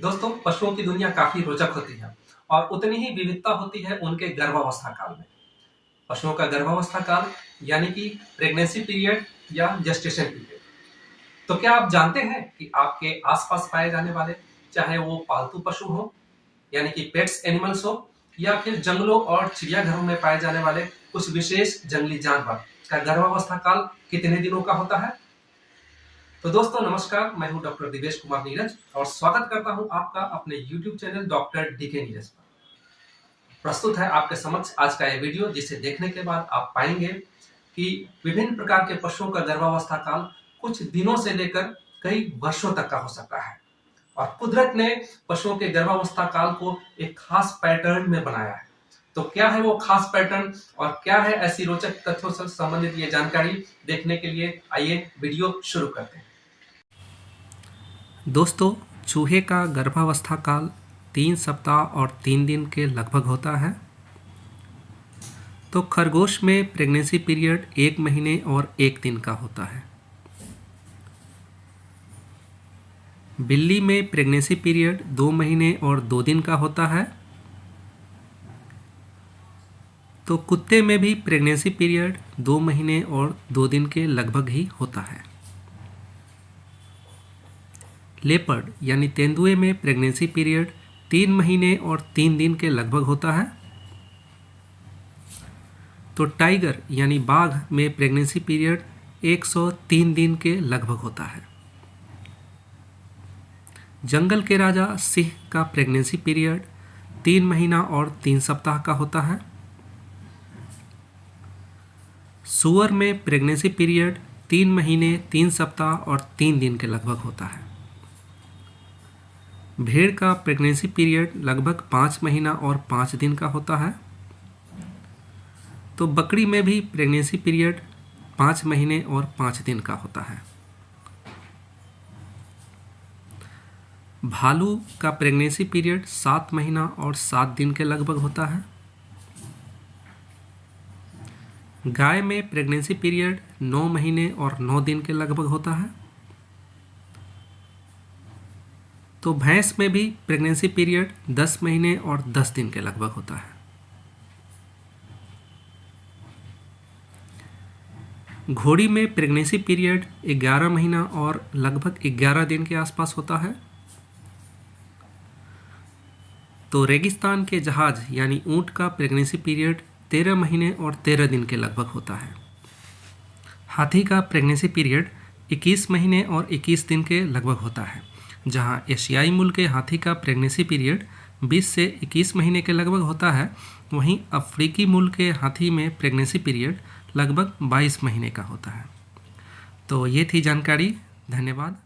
दोस्तों, पशुओं की दुनिया काफी रोचक होती है और उतनी ही विविधता होती है उनके गर्भावस्था काल में। पशुओं का गर्भावस्था काल यानी कि प्रेगनेंसी पीरियड या जेस्टेशन पीरियड। तो क्या आप जानते हैं कि आपके आसपास पाए जाने वाले, चाहे वो पालतू पशु हो यानी कि पेट्स एनिमल्स हो, या फिर जंगलों और चिड़ियाघरों में पाए जाने वाले कुछ विशेष जंगली जानवर का गर्भावस्था काल कितने दिनों का होता है? तो दोस्तों नमस्कार, मैं हूं डॉक्टर दिवेश कुमार नीरज और स्वागत करता हूं आपका अपने YouTube channel doctor DK Neeraj पर। प्रस्तुत है आपके समक्ष आज का यह वीडियो, जिसे देखने के बाद आप पाएंगे कि विभिन्न प्रकार के पशुओं का गर्भावस्था काल कुछ दिनों से लेकर कई वर्षों तक का हो सकता है और कुदरत ने पशुओं के गर्भावस्था काल को एक खास पैटर्न में बनाया है। तो क्या है वो खास पैटर्न और क्या है ऐसी रोचक तथ्यों से संबंधित ये जानकारी, देखने के लिए आइए वीडियो शुरू करते हैं। दोस्तों, चूहे का गर्भावस्था काल 3 सप्ताह और 3 दिन के लगभग होता है। तो खरगोश में प्रेगनेंसी पीरियड 1 महीने और 1 दिन का होता है। बिल्ली में प्रेगनेंसी पीरियड 2 महीने और 2 दिन का होता है। तो कुत्ते में भी प्रेगनेंसी पीरियड 2 महीने और 2 दिन के लगभग ही होता है। लेपर्ड यानी तेंदुए में प्रेगनेंसी पीरियड 3 महीने और 3 दिन के लगभग होता है। तो टाइगर यानी बाघ में प्रेगनेंसी पीरियड 103 दिन के लगभग होता है। जंगल के राजा सिंह का प्रेगनेंसी पीरियड 3 महीना और 3 सप्ताह का होता है। सूअर में प्रेगनेंसी पीरियड 3 महीने 3 सप्ताह और 3 दिन के लगभग होता है। भेड़ का प्रेगनेंसी पीरियड लगभग 5 महीना और 5 दिन का होता है। तो बकरी में भी प्रेगनेंसी पीरियड 5 महीने और 5 दिन का होता है। भालू का प्रेगनेंसी पीरियड 7 महीना और 7 दिन के लगभग होता है। गाय में प्रेगनेंसी पीरियड 9 महीने और 9 दिन के लगभग होता है। तो भैंस में भी प्रेगनेंसी पीरियड 10 महीने और 10 दिन के लगभग होता है। घोड़ी में प्रेगनेंसी पीरियड 11 महीना और लगभग 11 दिन के आसपास होता है। तो रेगिस्तान के जहाज यानी ऊंट का प्रेगनेंसी पीरियड 13 महीने और 13 दिन के लगभग होता है। हाथी का प्रेगनेंसी पीरियड 21 महीने और 21 दिन के लगभग होता है। जहां एशियाई मूल के हाथी का प्रेगनेंसी पीरियड 20 से 21 महीने के लगभग होता है, वहीं अफ्रीकी मूल के हाथी में प्रेगनेंसी पीरियड लगभग 22 महीने का होता है। तो ये थी जानकारी। धन्यवाद।